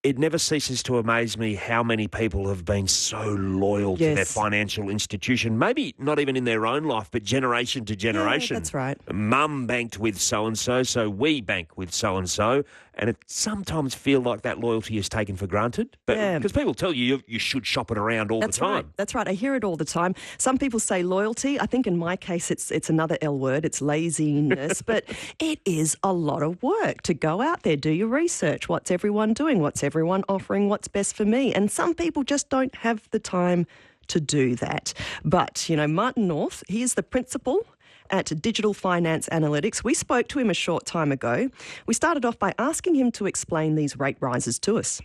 It never ceases to amaze me how many people have been so loyal to their Yes. financial institution, maybe not even in their own life, but generation to Yeah, generation. that's right. Mum banked with so-and-so, so we bank with so-and-so, and it sometimes feel like that loyalty is taken for granted. But Yeah. because people tell you should shop it around all the time. Right. That's right. I hear it all the time. Some people say loyalty. I think in my case, it's another L word. It's laziness. But it is a lot of work to go out there, do your research. What's everyone doing? What's everyone offering? What's best for me? And some people just don't have the time to do that. But, Martin North, he is the principal at Digital Finance Analytics. We spoke to him a short time ago. We started off by asking him to explain these rate rises to us.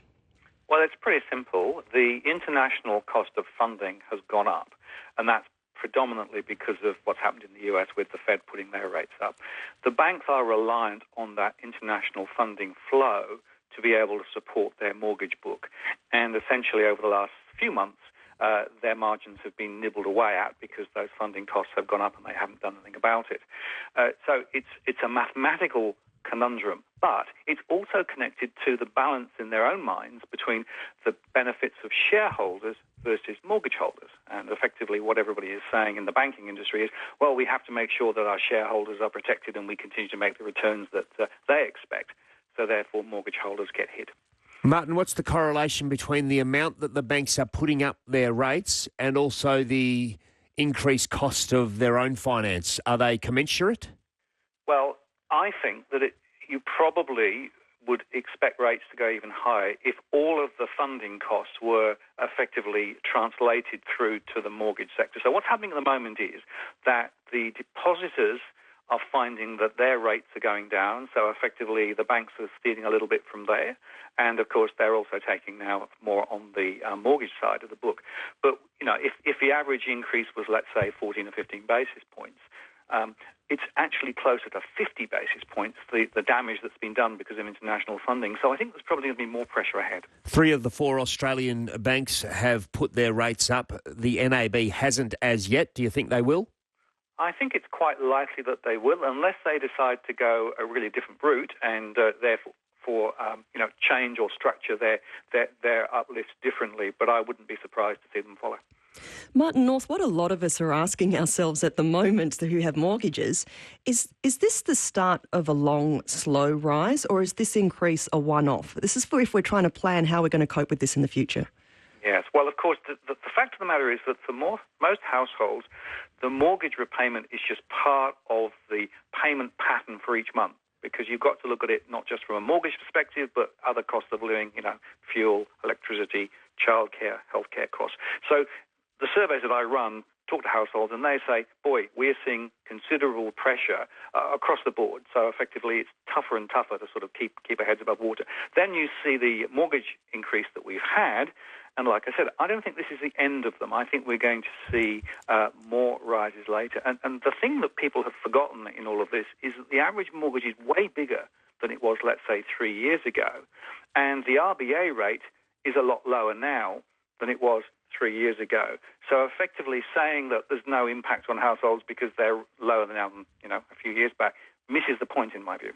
Well, it's pretty simple. The international cost of funding has gone up, and that's predominantly because of what's happened in the US with the Fed putting their rates up. The banks are reliant on that international funding flow to be able to support their mortgage book. And essentially over the last few months, their margins have been nibbled away at because those funding costs have gone up and they haven't done anything about it. So it's a mathematical conundrum, but it's also connected to the balance in their own minds between the benefits of shareholders versus mortgage holders. And effectively what everybody is saying in the banking industry is, well, we have to make sure that our shareholders are protected and we continue to make the returns that they expect. So therefore mortgage holders get hit. Martin, what's the correlation between the amount that the banks are putting up their rates and also the increased cost of their own finance? Are they commensurate? Well, I think that you probably would expect rates to go even higher if all of the funding costs were effectively translated through to the mortgage sector. So what's happening at the moment is that the depositors are finding that their rates are going down, so effectively the banks are stealing a little bit from there, and of course they're also taking now more on the mortgage side of the book. But if the average increase was, let's say, 14 or 15 basis points, it's actually closer to 50 basis points, the damage that's been done because of international funding. So I think there's probably going to be more pressure ahead. 3 of the 4 Australian banks have put their rates up. The NAB hasn't as yet. Do you think they will? I think it's quite likely that they will, unless they decide to go a really different route and therefore change or structure their uplifts differently. But I wouldn't be surprised to see them follow. Martin North, what a lot of us are asking ourselves at the moment who have mortgages is this the start of a long, slow rise, or is this increase a one-off? This is for if we're trying to plan how we're going to cope with this in the future. Yes. Well, of course, the fact of the matter is that for most households, the mortgage repayment is just part of the payment pattern for each month, because you've got to look at it not just from a mortgage perspective, but other costs of living, fuel, electricity, childcare, healthcare costs. So the surveys that I run talk to households and they say, boy, we're seeing considerable pressure across the board. So effectively it's tougher and tougher to sort of keep our heads above water. Then you see the mortgage increase that we've had. And like I said, I don't think this is the end of them. I think we're going to see more rises later. And the thing that people have forgotten in all of this is that the average mortgage is way bigger than it was, let's say, 3 years ago. And the RBA rate is a lot lower now than it was 3 years ago. So effectively saying that there's no impact on households because they're lower than a few years back misses the point in my view.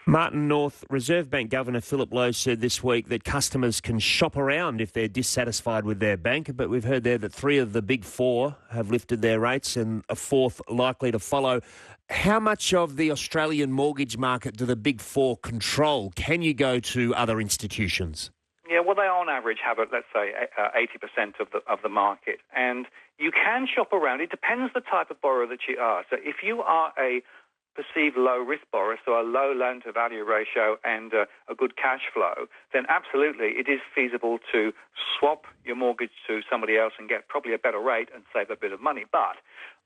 Martin North, Reserve Bank Governor Philip Lowe said this week that customers can shop around if they're dissatisfied with their bank, but we've heard there that 3 of the big 4 have lifted their rates and a 4th likely to follow. How much of the Australian mortgage market do the big 4 control? Can you go to other institutions? Yeah, well, they on average have, let's say, 80% of the market. And you can shop around. It depends the type of borrower that you are. So if you are a perceived low-risk borrower, so a low loan-to-value ratio and a good cash flow, then absolutely it is feasible to swap your mortgage to somebody else and get probably a better rate and save a bit of money. But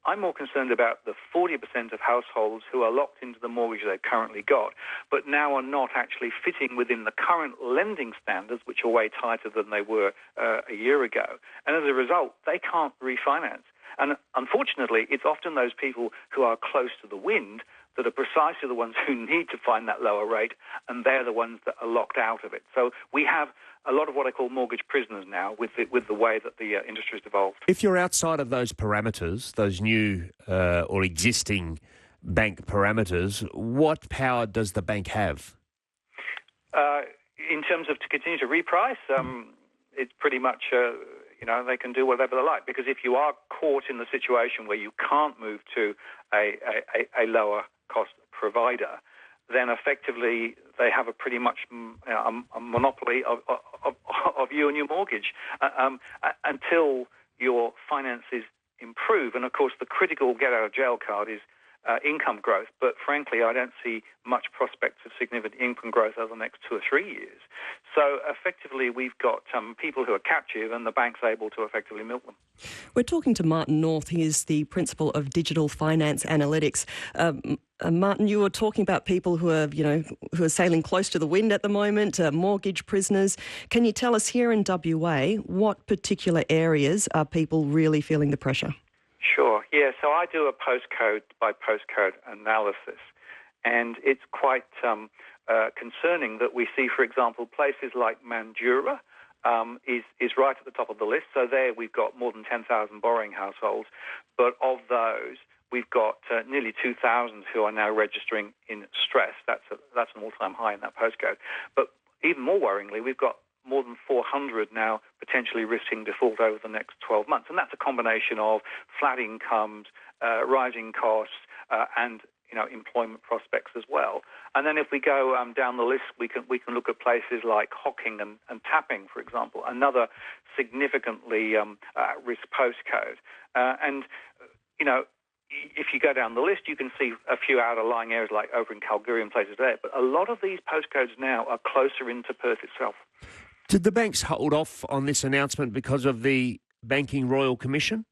I'm more concerned about the 40% of households who are locked into the mortgage they've currently got, but now are not actually fitting within the current lending standards, which are way tighter than they were a year ago. And as a result, they can't refinance. And unfortunately, it's often those people who are close to the wind that are precisely the ones who need to find that lower rate, and they're the ones that are locked out of it. So we have a lot of what I call mortgage prisoners now with the way that the industry has evolved. If you're outside of those parameters, those new or existing bank parameters, what power does the bank have? In terms of to continue to reprice, it's pretty much, they can do whatever they like. Because if you are caught in the situation where you can't move to a lower cost provider, then effectively they have a pretty much a monopoly of you and your mortgage until your finances improve. And of course, the critical get-out-of-jail card is income growth. But frankly, I don't see much prospects of significant income growth over the next 2 or 3 years. So effectively, we've got people who are captive, and the bank's able to effectively milk them. We're talking to Martin North. He is the principal of Digital Finance Analytics. Martin, you were talking about people who are sailing close to the wind at the moment, mortgage prisoners. Can you tell us here in WA what particular areas are people really feeling the pressure? Sure. Yeah. So I do a postcode by postcode analysis, and it's quite concerning that we see, for example, places like Mandurah is right at the top of the list. So there we've got more than 10,000 borrowing households, but of those, we've got nearly 2,000 who are now registering in stress. That's an all-time high in that postcode. But even more worryingly, we've got more than 400 now potentially risking default over the next 12 months. And that's a combination of flat incomes, rising costs, and employment prospects as well. And then if we go down the list, we can look at places like Hocking and Tapping, for example, another significantly at-risk postcode. If you go down the list, you can see a few outer-lying areas like over in Kalgoorlie and places there. But a lot of these postcodes now are closer into Perth itself. Did the banks hold off on this announcement because of the Banking Royal Commission?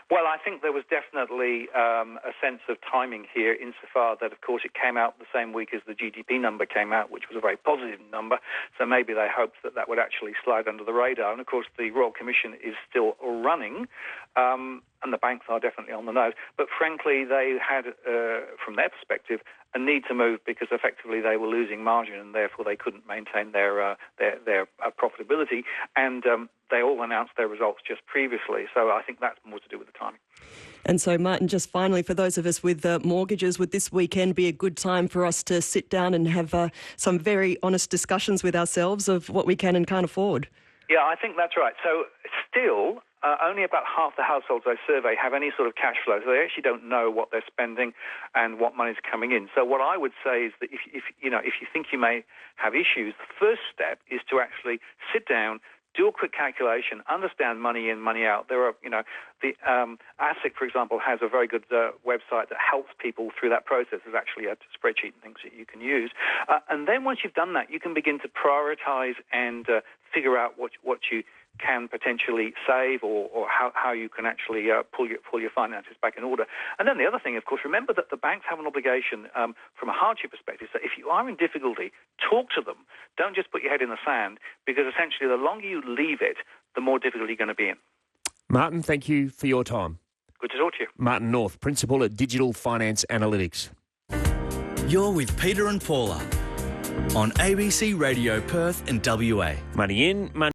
Well, I think there was definitely a sense of timing here insofar that, of course, it came out the same week as the GDP number came out, which was a very positive number. So maybe they hoped that would actually slide under the radar. And, of course, the Royal Commission is still running, and the banks are definitely on the nose. But, frankly, they had, from their perspective, a need to move because effectively they were losing margin and therefore they couldn't maintain their profitability. And they all announced their results just previously. So I think that's more to do with the timing. And so, Martin, just finally, for those of us with mortgages, would this weekend be a good time for us to sit down and have some very honest discussions with ourselves of what we can and can't afford? Yeah, I think that's right. So still, only about half the households I survey have any sort of cash flow. So they actually don't know what they're spending and what money's coming in. So what I would say is that if you think you may have issues, the first step is to actually sit down, do a quick calculation, understand money in, money out. There are, the ASIC, for example, has a very good website that helps people through that process. There's actually a spreadsheet and things that you can use. And then once you've done that, you can begin to prioritize and figure out what you can potentially save or how you can actually pull your finances back in order. And then the other thing, of course, remember that the banks have an obligation from a hardship perspective. So if you are in difficulty, talk to them. Don't just put your head in the sand, because essentially the longer you leave it, the more difficult you're going to be in. Martin, thank you for your time. Good to talk to you. Martin North, Principal at Digital Finance Analytics. You're with Peter and Paula on ABC Radio Perth and WA. Money in, money